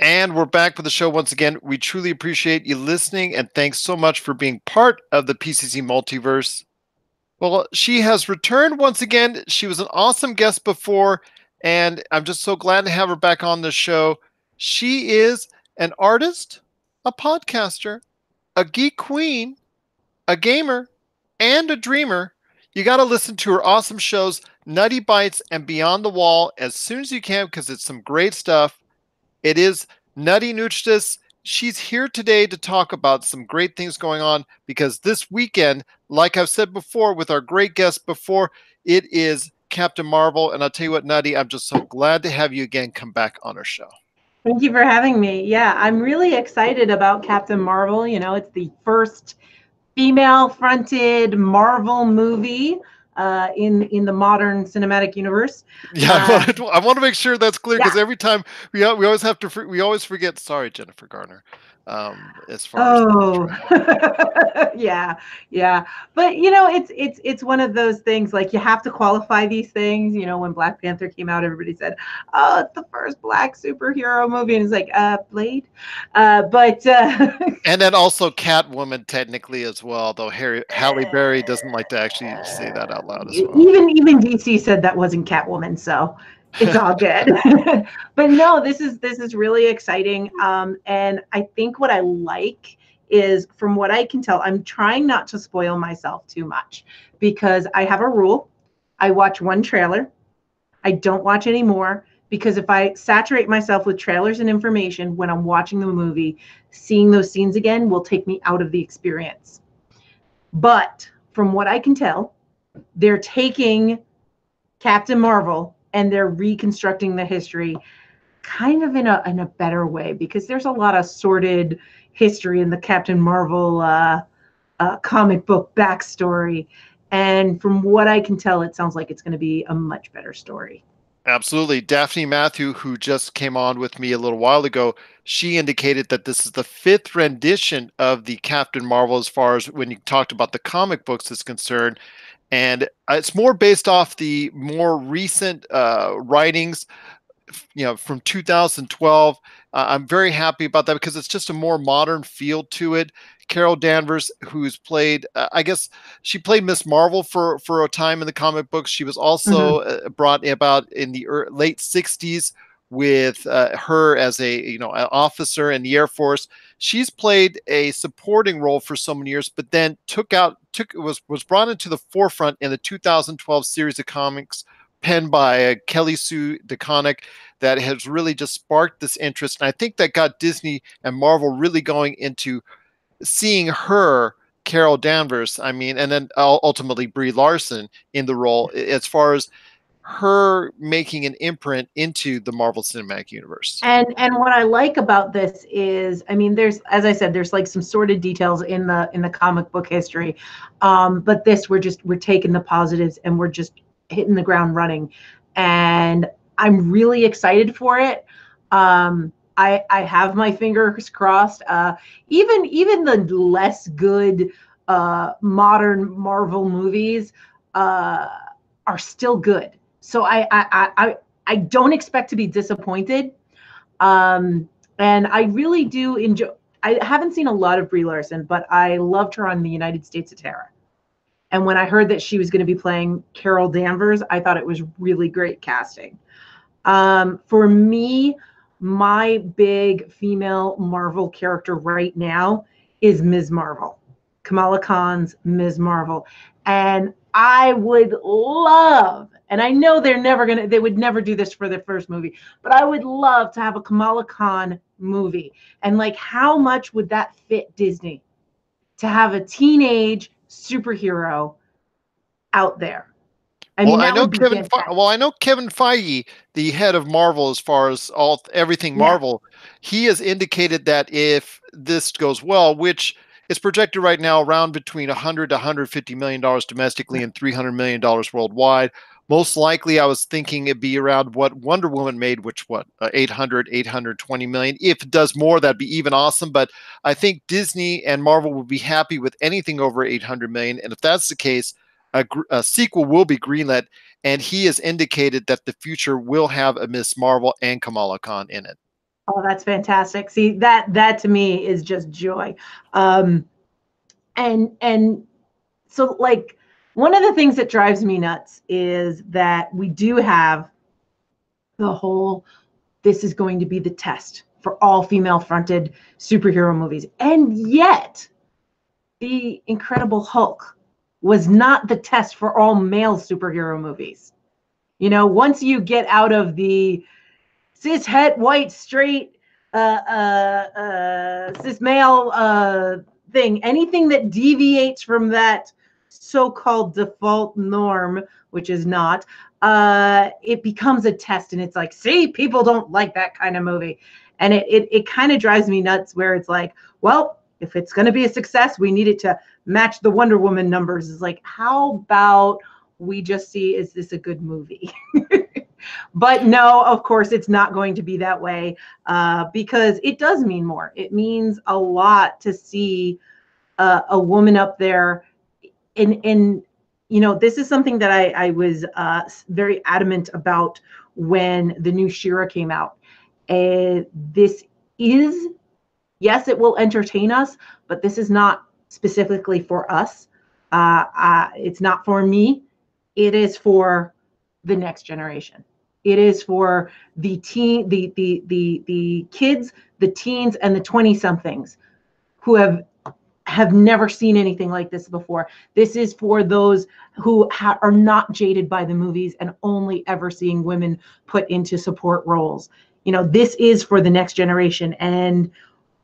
And we're back with the show once again. We truly appreciate you listening, and thanks so much for being part of the PCC multiverse. Well, she has returned once again. She was an awesome guest before, and I'm just so glad to have her back on the show. She is an artist, a podcaster, a geek queen, a gamer, and a dreamer. You got to listen to her awesome shows, Nutty Bites and Beyond the Wall, as soon as you can because it's some great stuff. It is Nutty Nuchtchas. She's here today to talk about some great things going on because this weekend, like I've said before with our great guest before, it is Captain Marvel. And I'll tell you what, Nutty, I'm just so glad to have you again come back on our show. Thank you for having me. Yeah, I'm really excited about Captain Marvel. You know, it's the first female-fronted Marvel movie in the modern cinematic universe. Yeah, I want to make sure that's clear because every time we always have to we always forget. Sorry, Jennifer Garner. As far as yeah, but you know, it's one of those things, like, you have to qualify these things. You know, when Black Panther came out, everybody said, oh, it's the first black superhero movie, and it's like, Blade, but and then also Catwoman technically as well, though Halle Berry doesn't like to actually say that out loud as well. Even DC said that wasn't Catwoman, so it's all good. But no, this is really exciting. And I think what I like is, from what I can tell, I'm trying not to spoil myself too much, because I have a rule. I watch one trailer. I don't watch any more, because if I saturate myself with trailers and information when I'm watching the movie, seeing those scenes again will take me out of the experience. But from what I can tell, they're taking Captain Marvel and they're reconstructing the history kind of in a better way, because there's a lot of sordid history in the Captain Marvel comic book backstory. And from what I can tell, it sounds like it's going to be a much better story. Absolutely. Daphne Matthew, who just came on with me a little while ago, she indicated that this is the 5th rendition of the Captain Marvel as far as when you talked about the comic books is concerned. And it's more based off the more recent writings, you know, from 2012. I'm very happy about that because it's just a more modern feel to it. Carol Danvers, who's played, I guess she played Miss Marvel for a time in the comic books. She was also brought about in the late 60s with her as an officer in the Air Force. She's played a supporting role for so many years, but then was brought into the forefront in the 2012 series of comics penned by Kelly Sue DeConnick that has really just sparked this interest. And I think that got Disney and Marvel really going into seeing her, Carol Danvers, I mean, and then ultimately Brie Larson in the role, as far as her making an imprint into the Marvel Cinematic Universe. And what I like about this is, I mean, there's, as I said, there's like some sordid details in the comic book history, but this, we're taking the positives and we're just hitting the ground running, and I'm really excited for it. I have my fingers crossed. Even the less good modern Marvel movies are still good. So I don't expect to be disappointed. And I really do enjoy. I haven't seen a lot of Brie Larson, but I loved her on the United States of Terror. And when I heard that she was going to be playing Carol Danvers, I thought it was really great casting. For me, my big female Marvel character right now is Ms. Marvel, Kamala Khan's Ms. Marvel. And I would love, and I know they would never do this for their first movie, but I would love to have a Kamala Khan movie. And like, how much would that fit Disney to have a teenage superhero out there? I know Kevin Feige, the head of Marvel, as far as everything Marvel, he has indicated that if this goes well, which is projected right now around between $100 to $150 million domestically and $300 million worldwide. Most likely, I was thinking it'd be around what Wonder Woman made, which 820 million. If it does more, that'd be even awesome. But I think Disney and Marvel would be happy with anything over 800 million. And if that's the case, a sequel will be greenlit, and he has indicated that the future will have a Miss Marvel and Kamala Khan in it. Oh, that's fantastic. See, that to me is just joy. Um, and so like one of the things that drives me nuts is that we do have the whole this is going to be the test for all female fronted superhero movies. And yet the Incredible Hulk was not the test for all male superhero movies. You know, once you get out of the cis het white straight cis male thing, anything that deviates from that so-called default norm, which is not, it becomes a test, and it's like, see, people don't like that kind of movie, and it kind of drives me nuts. Where it's like, well, if it's going to be a success, we need it to match the Wonder Woman numbers. Is like, how about we just see, is this a good movie? But no, of course, it's not going to be that way, because it does mean more. It means a lot to see a woman up there. And you know, this is something that I was very adamant about when the new She-Ra came out. This is, yes, it will entertain us, but this is not specifically for us. It's not for me. It is for the next generation. It is for the the kids, the teens, and the 20 somethings who have never seen anything like this before. This is for those who are not jaded by the movies and only ever seeing women put into support roles. You know, this is for the next generation. And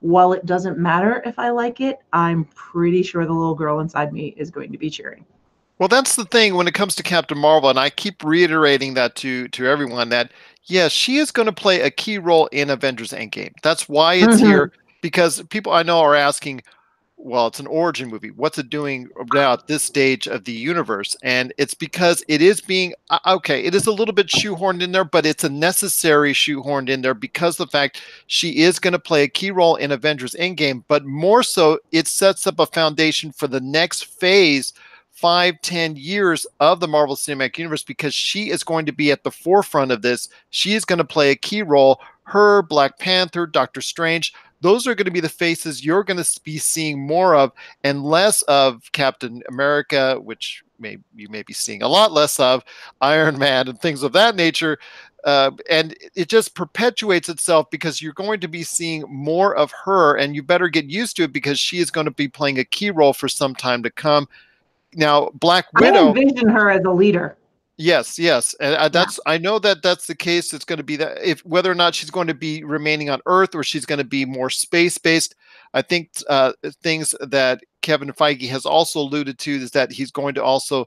while it doesn't matter if I like it, I'm pretty sure the little girl inside me is going to be cheering. Well, that's the thing when it comes to Captain Marvel, and I keep reiterating that to everyone that yes, she is going to play a key role in Avengers Endgame. That's why it's Mhm. here because people I know are asking, well, it's an origin movie. What's it doing now at this stage of the universe? And it's because it is being okay. It is a little bit shoehorned in there, but it's a necessary shoehorned in there because the fact she is going to play a key role in Avengers Endgame, but more so, it sets up a foundation for the next phase 5, 10 years of the Marvel Cinematic Universe because she is going to be at the forefront of this. She is going to play a key role. Her, Black Panther, Doctor Strange, those are going to be the faces you're going to be seeing more of and less of Captain America, which you may be seeing a lot less of, Iron Man, and things of that nature. And it just perpetuates itself because you're going to be seeing more of her, and you better get used to it because she is going to be playing a key role for some time to come. Now, Black I Widow, envision her as a leader. yes, yes, and Yeah. I know that that's the case. It's going to be that if whether or not she's going to be remaining on Earth or she's going to be more space based. I think things that Kevin Feige has also alluded to is that he's going to also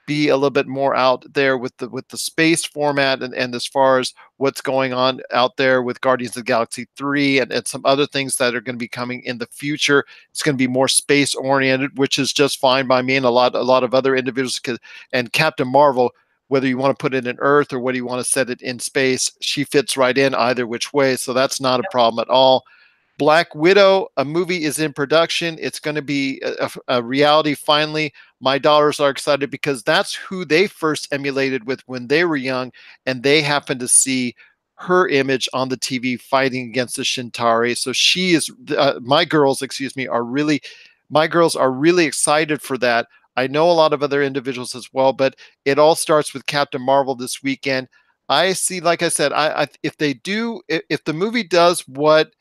be a little bit more out there with the space format and as far as what's going on out there with Guardians of the Galaxy 3 and some other things that are going to be coming in the future. It's going to be more space oriented, which is just fine by me and a lot of other individuals. And Captain Marvel, whether you want to put it in Earth or whether you want to set it in space, she fits right in either which way. So that's not a problem at all. Black Widow, a movie is in production. It's going to be a reality finally. My daughters are excited because that's who they first emulated with when they were young, and they happened to see her image on the TV fighting against the Shintari. So she is, my girls, excuse me, my girls are really excited for that. I know a lot of other individuals as well, but it all starts with Captain Marvel this weekend. I see, like I said, if they do, if the movie does what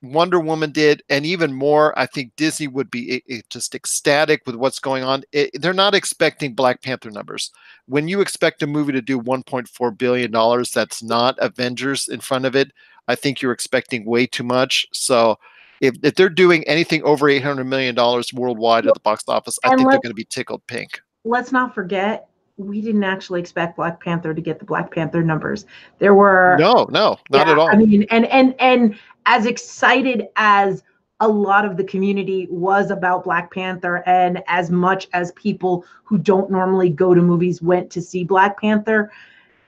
Wonder Woman did, and even more, I think Disney would be just ecstatic with what's going on. They're not expecting Black Panther numbers. When you expect a movie to do $1.4 billion, that's not Avengers in front of it. I think you're expecting way too much. So, if they're doing anything over $800 million worldwide at the box office, I And think they're going to be tickled pink. let's not forget, we didn't actually expect Black Panther to get the Black Panther numbers. There were, No, no, not yeah, at I all. mean, and as excited as a lot of the community was about Black Panther, and as much as people who don't normally go to movies went to see Black Panther,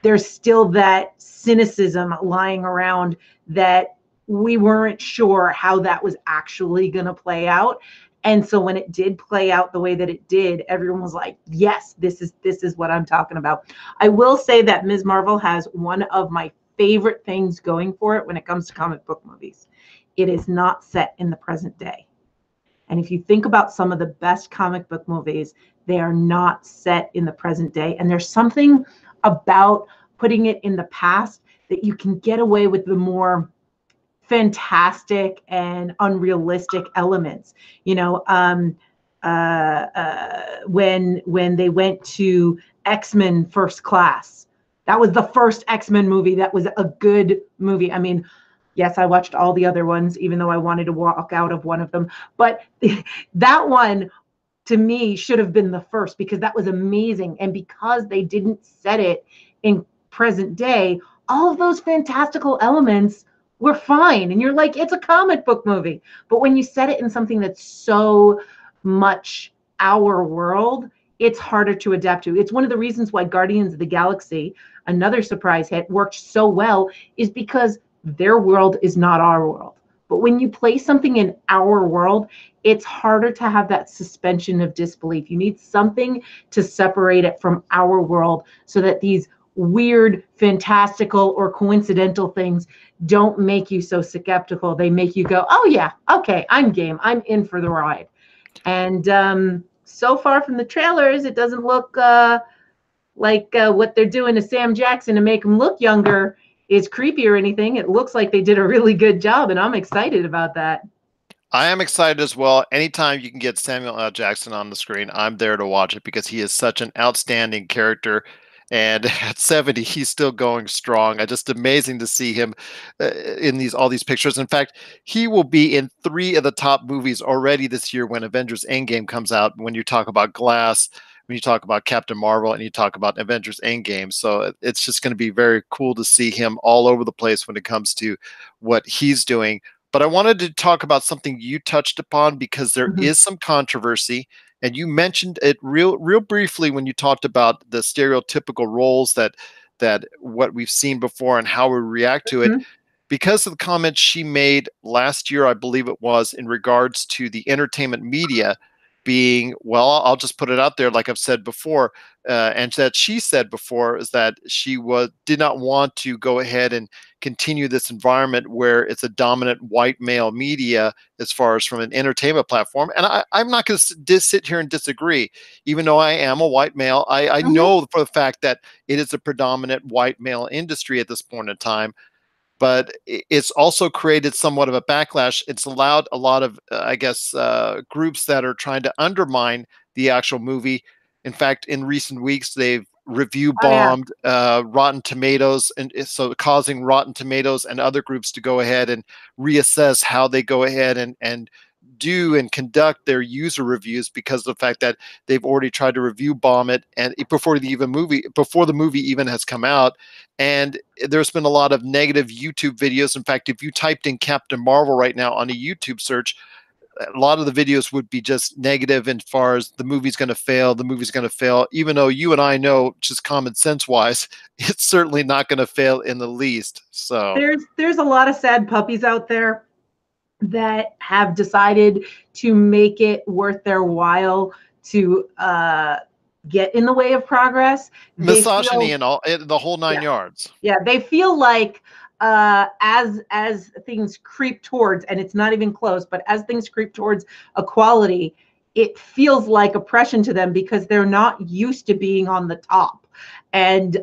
there's still that cynicism lying around that we weren't sure how that was actually going to play out. And so when it did play out the way that it did, everyone was like, yes, this is what I'm talking about. I will say that Ms. Marvel has one of my favorite things going for it when it comes to comic book movies. It is not set in the present day. And if you think about some of the best comic book movies, they are not set in the present day. And there's something about putting it in the past that you can get away with the more fantastic and unrealistic elements. You know, when they went to X-Men First Class, that was the first X-Men movie that was a good movie. I mean, yes, I watched all the other ones, even though I wanted to walk out of one of them. But that one, to me, should have been the first because that was amazing. And because they didn't set it in present day, all of those fantastical elements were fine. And you're like, it's a comic book movie. But when you set it in something that's so much our world, it's harder to adapt to. It's one of the reasons why Guardians of the Galaxy, another surprise hit, worked so well, is because their world is not our world. But when you play something in our world, it's harder to have that suspension of disbelief. You need something to separate it from our world so that these weird, fantastical, or coincidental things don't make you so skeptical. They make you go, oh yeah, okay, I'm game. I'm in for the ride. And so far from the trailers, it doesn't look like what they're doing to Sam Jackson to make him look younger is creepy or anything. It looks like they did a really good job, and I'm excited about that. I am excited as well. Anytime you can get Samuel L. Jackson on the screen, I'm there to watch it because he is such an outstanding character. And at 70, he's still going strong. Just amazing to see him in all these pictures. In fact, he will be in 3 of the top movies already this year when Avengers Endgame comes out. When you talk about Glass, when you talk about Captain Marvel, and you talk about Avengers Endgame. So it's just going to be very cool to see him all over the place when it comes to what he's doing. But I wanted to talk about something you touched upon because there Mhm. is some controversy, and you mentioned it real briefly when you talked about the stereotypical roles that what we've seen before and how we react to it Mhm. because of the comments she made last year, I believe it was, in regards to the entertainment media being, well, I'll just put it out there, like I've said before, and that she said before, is that she did not want to go ahead and continue this environment where it's a dominant white male media as far as from an entertainment platform. And I'm not going to sit here and disagree, even though I am a white male. I Mhm. know for the fact that it is a predominant white male industry at this point in time, but it's also created somewhat of a backlash. It's allowed a lot of, I guess, groups that are trying to undermine the actual movie. In fact, in recent weeks, they've review Oh yeah. bombed Rotten Tomatoes, and so causing Rotten Tomatoes and other groups to go ahead and reassess how they go ahead and do and conduct their user reviews because of the fact that they've already tried to review bomb it and before the movie even has come out. And there's been a lot of negative YouTube videos. In fact, if you typed in Captain Marvel right now on a YouTube search, a lot of the videos would be just negative as far as the movie's going to fail, the movie's going to fail, even though you and I know, just common sense wise, it's certainly not going to fail in the least. So, There's a lot of sad puppies out there that have decided to make it worth their while to get in the way of progress. They misogyny feel, and all the whole yeah, nine yards. yeah, they feel like as things creep towards, and it's not even close, but as things creep towards equality, it feels like oppression to them because they're not used to being on the top. And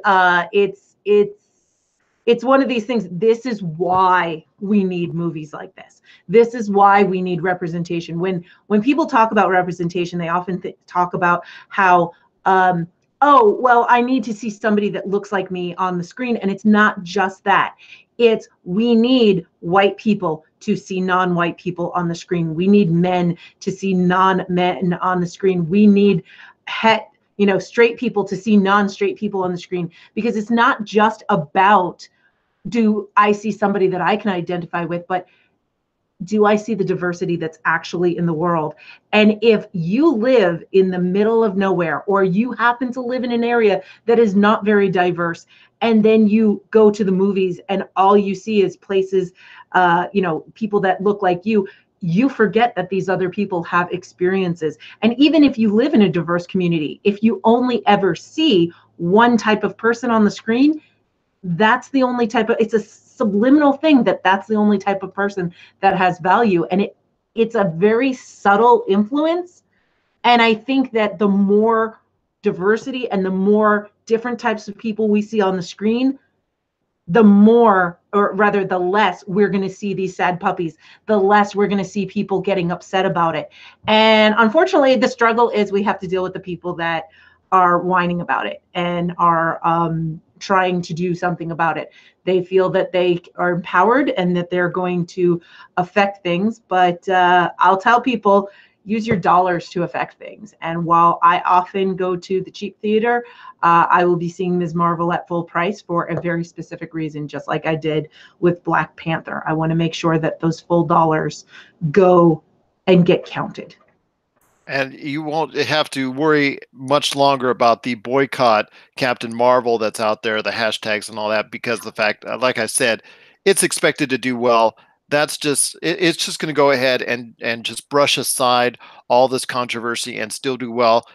it's one of these things. This is why we need movies like this. This is why we need representation. When people talk about representation, they often talk about how oh, well, I need to see somebody that looks like me on the screen. And it's not just that. It's we need white people to see non-white people on the screen. We need men to see non-men on the screen. We need straight people to see non-straight people on the screen, because it's not just about, do I see somebody that I can identify with, but do I see the diversity that's actually in the world? And if you live in the middle of nowhere, or you happen to live in an area that is not very diverse, and then you go to the movies and all you see is places, people that look like you forget that these other people have experiences. And even if you live in a diverse community, if you only ever see one type of person on the screen, that's the only type of, it's a subliminal thing that's the only type of person that has value. And it's a very subtle influence. And I think that the more diversity and the more different types of people we see on the screen, the more, or rather the less we're going to see these sad puppies, the less we're going to see people getting upset about it. And unfortunately, the struggle is we have to deal with the people that are whining about it and are trying to do something about it. They feel that they are empowered and that they're going to affect things. But I'll tell people, use your dollars to affect things. And while I often go to the cheap theater, I will be seeing Ms. Marvel at full price for a very specific reason, just like I did with Black Panther. I want to make sure that those full dollars go and get counted. And you won't have to worry much longer about the boycott Captain Marvel that's out there, the hashtags and all that, because the fact, like I said, it's expected to do well. That's just it's just going to go ahead and just brush aside all this controversy and still do well.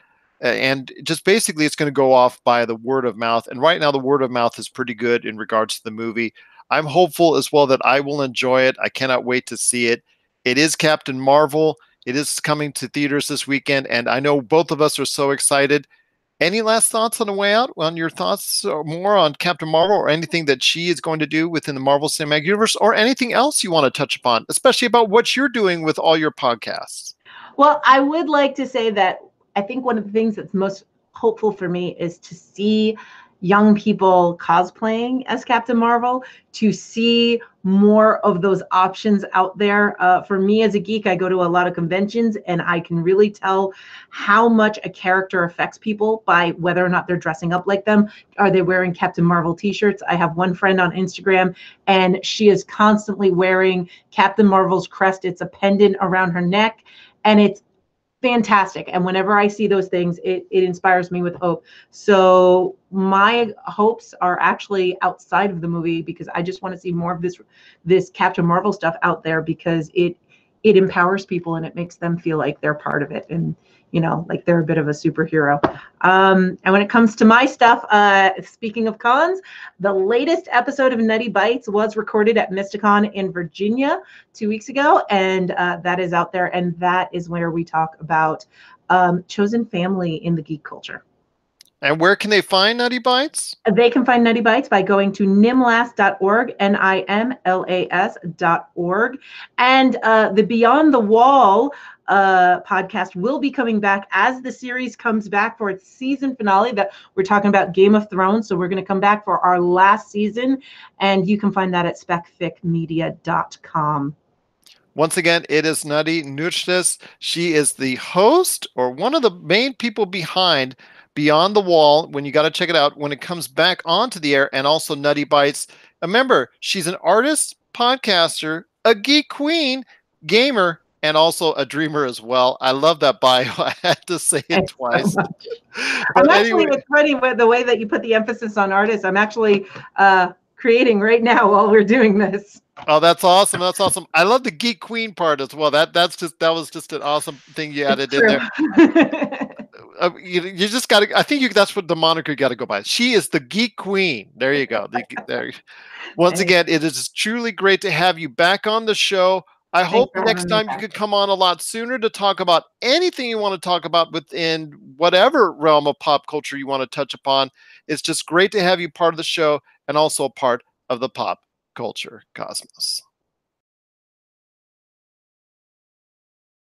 And just basically, it's going to go off by the word of mouth. And right now, the word of mouth is pretty good in regards to the movie. I'm hopeful as well that I will enjoy it. I cannot wait to see it. It is Captain Marvel. It is coming to theaters this weekend, and I know both of us are so excited. Any last thoughts on the way out? On your thoughts more on Captain Marvel or anything that she is going to do within the Marvel Cinematic Universe, or anything else you want to touch upon, especially about what you're doing with all your podcasts? Well, I would like to say that I think one of the things that's most hopeful for me is to see young people cosplaying as Captain Marvel, to see more of those options out there. For me as a geek, I go to a lot of conventions and I can really tell how much a character affects people by whether or not they're dressing up like them. Are they wearing Captain Marvel t-shirts? I have one friend on Instagram and she is constantly wearing Captain Marvel's crest. It's a pendant around her neck and it's fantastic. And whenever I see those things, it inspires me with hope. So my hopes are actually outside of the movie, because I just want to see more of this Captain Marvel stuff out there, because it empowers people and it makes them feel like they're part of it, and like they're a bit of a superhero. And when it comes to my stuff, speaking of cons, the latest episode of Nutty Bites was recorded at Mysticon in Virginia 2 weeks ago, and that is out there, and that is where we talk about chosen family in the geek culture. And where can they find Nutty Bites? They can find Nutty Bites by going to nimlas.org, nimlas.org. And the Beyond the Wall podcast will be coming back as the series comes back for its season finale. That we're talking about Game of Thrones, so we're going to come back for our last season, and you can find that at specficmedia.com. Once again, it is Nutty Nuchtchas. She is the host, or one of the main people behind Beyond the Wall, when you got to check it out when it comes back onto the air, and also Nutty Bites. Remember, she's an artist, podcaster, a geek queen, gamer, and also a dreamer as well. I love that bio. I had to say it twice. So I'm actually, it's funny with the way that you put the emphasis on artists. I'm actually creating right now while we're doing this. Oh, that's awesome. That's awesome. I love the geek queen part as well. That was just an awesome thing you added in there. You just got to, I think that's what the moniker you got to go by. She is the geek queen. There you go. There. Once again, it is truly great to have you back on the show. I hope next time you could come on a lot sooner to talk about anything you want to talk about within whatever realm of pop culture you want to touch upon. It's just great to have you part of the show and also a part of the pop culture cosmos.